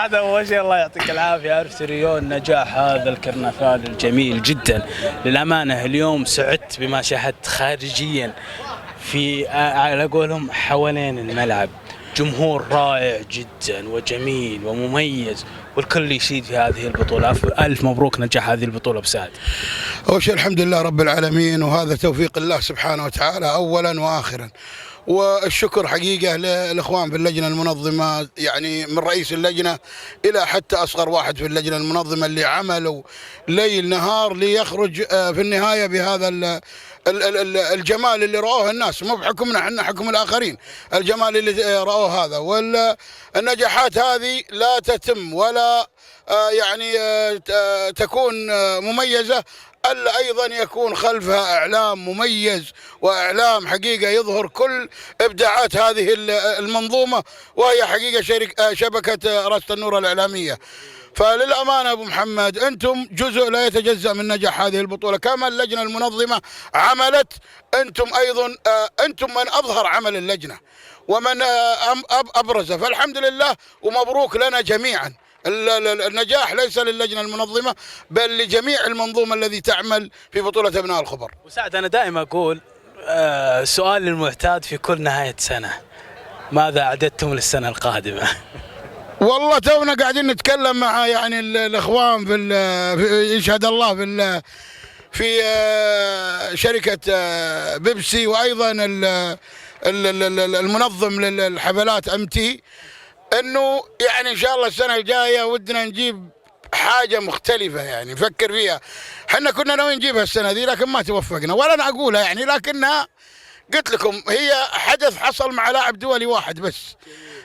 هذا أول شيء الله يعطيك العافية. ألف تريون نجاح هذا الكرنفال الجميل جدا. للأمانة اليوم سعدت بما شاهدت خارجيا في على قولهم حوالين الملعب. جمهور رائع جدا وجميل ومميز، والكل يشيد في هذه البطولة. ألف مبروك نجاح هذه البطولة أبو سعد. أول شيء الحمد لله رب العالمين، وهذا توفيق الله سبحانه وتعالى أولا وآخرا. والشكر حقيقة للإخوان في اللجنة المنظمة، يعني من رئيس اللجنة إلى حتى أصغر واحد في اللجنة المنظمة اللي عملوا ليل نهار ليخرج في النهاية بهذا الجمال اللي رأوه الناس، مو بحكمنا احنا، حكم الآخرين. الجمال اللي رأوه هذا، والنجاحات هذه لا تتم ولا يعني تكون مميزة ألا أيضا يكون خلفها إعلام مميز، وإعلام حقيقة يظهر كل إبداعات هذه المنظومة، وهي حقيقة شبكة رأس النور الإعلامية. فللأمانة أبو محمد، أنتم جزء لا يتجزأ من نجاح هذه البطولة. كما اللجنة المنظمة عملت، أنتم أيضا أنتم من أظهر عمل اللجنة ومن أبرزه، فالحمد لله ومبروك لنا جميعا. النجاح ليس للجنة المنظمة بل لجميع المنظومة الذي تعمل في بطولة أبناء الخبر. وسعد، أنا دائما أقول سؤال المعتاد في كل نهاية سنة: ماذا أعددتم للسنة القادمة؟ والله تونا قاعدين نتكلم مع يعني الإخوان في يشهد الله في شركة بيبسي، وأيضا المنظم للحفلات أمتي، انه يعني ان شاء الله السنه الجايه ودنا نجيب حاجه مختلفه، يعني نفكر فيها. احنا كنا ناويين نجيبها السنه دي لكن ما توفقنا، ولا انا اقولها يعني، لكنها قلت لكم هي حدث حصل مع لاعب دولي واحد بس،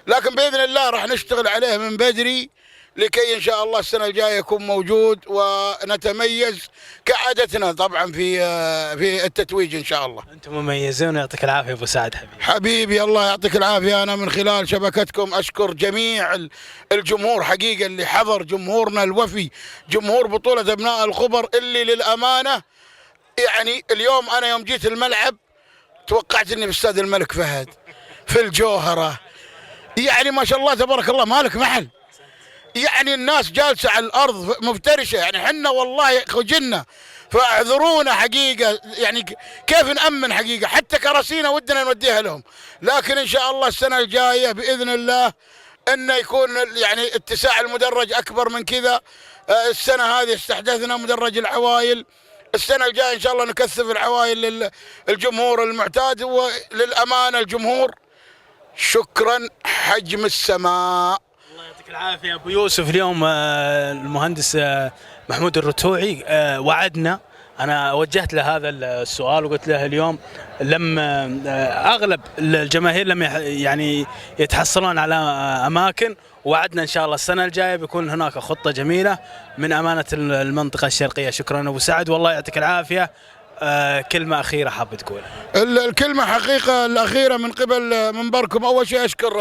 لكن باذن الله راح نشتغل عليه من بدري لكي ان شاء الله السنه الجايه يكون موجود ونتميز كعادتنا طبعا في التتويج ان شاء الله. انتم مميزين ويعطيك العافيه ابو سعد. حبيبي الله يعطيك العافيه. انا من خلال شبكتكم اشكر جميع الجمهور حقيقه اللي حضر، جمهورنا الوفي، جمهور بطوله ابناء الخبر اللي للامانه يعني اليوم انا يوم جيت الملعب توقعت اني باستاد الملك فهد في الجوهره، يعني ما شاء الله تبارك الله مالك محل، يعني الناس جالسه على الارض مفترشه، يعني حنا والله خجلنا، فاعذرونا حقيقه، يعني كيف نامن حقيقه، حتى كراسينا ودنا نوديها لهم، لكن ان شاء الله السنه الجايه باذن الله انه يكون يعني اتساع المدرج اكبر من كذا. السنه هذه استحدثنا مدرج العوائل، السنه الجايه ان شاء الله نكثف العوائل للجمهور المعتاد. وللامانه الجمهور شكرا حجم السماء. العافية أبو يوسف. اليوم المهندس محمود الرتوعي وعدنا، أنا وجهت له هذا السؤال وقلت له اليوم لما أغلب الجماهير لم يعني يتحصلون على أماكن، وعدنا إن شاء الله السنة الجاية بيكون هناك خطة جميلة من أمانة المنطقة الشرقية. شكرا أبو سعد والله يعطيك العافية. كلمة أخيرة حاب تقولها؟ الكلمة حقيقة الأخيرة من قبل منبركم، أول شيء أشكر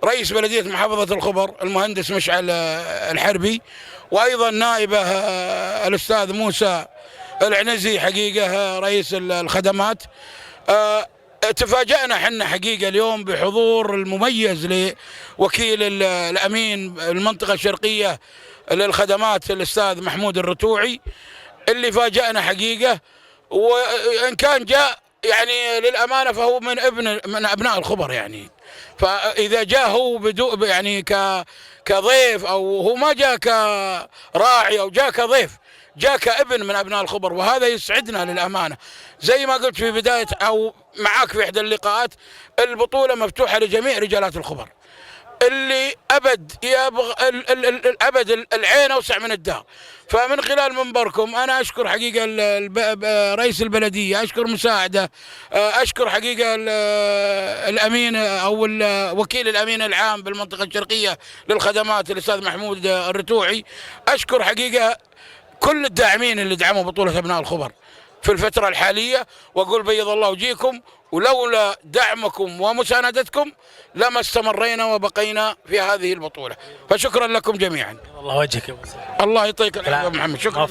رئيس بلدية محافظة الخبر المهندس مشعل الحربي، وأيضا نائبه الأستاذ موسى العنزي حقيقة رئيس الخدمات. تفاجأنا حنا حقيقة اليوم بحضور المميز لوكيل الأمين المنطقة الشرقية للخدمات الأستاذ محمود الرتوعي، اللي فاجأنا حقيقة، وإن كان جاء يعني للأمانة فهو من أبناء الخبر، يعني فإذا جاء هو يعني كضيف، أو هو ما جاء كراعي أو جاء كضيف، جاء كابن من أبناء الخبر، وهذا يسعدنا للأمانة. زي ما قلت في بداية أو معاك في إحدى اللقاءات، البطولة مفتوحة لجميع رجالات الخبر، اللي أبد يبغى الأبد العين أوسع من الدار. فمن خلال منبركم أنا أشكر حقيقة رئيس البلدية، أشكر مساعده، أشكر حقيقة الأمين أو وكيل الأمين العام بالمنطقة الشرقية للخدمات الأستاذ محمود الرتوعي، أشكر حقيقة كل الداعمين اللي دعموا بطولة أبناء الخبر في الفترة الحالية، وأقول بيض الله وجيكم، ولولا دعمكم ومساندتكم لما استمرينا وبقينا في هذه البطولة، فشكرا لكم جميعا. الله وجهك يا ابو سعد. الله يعطيك العافية محمد، شكرا.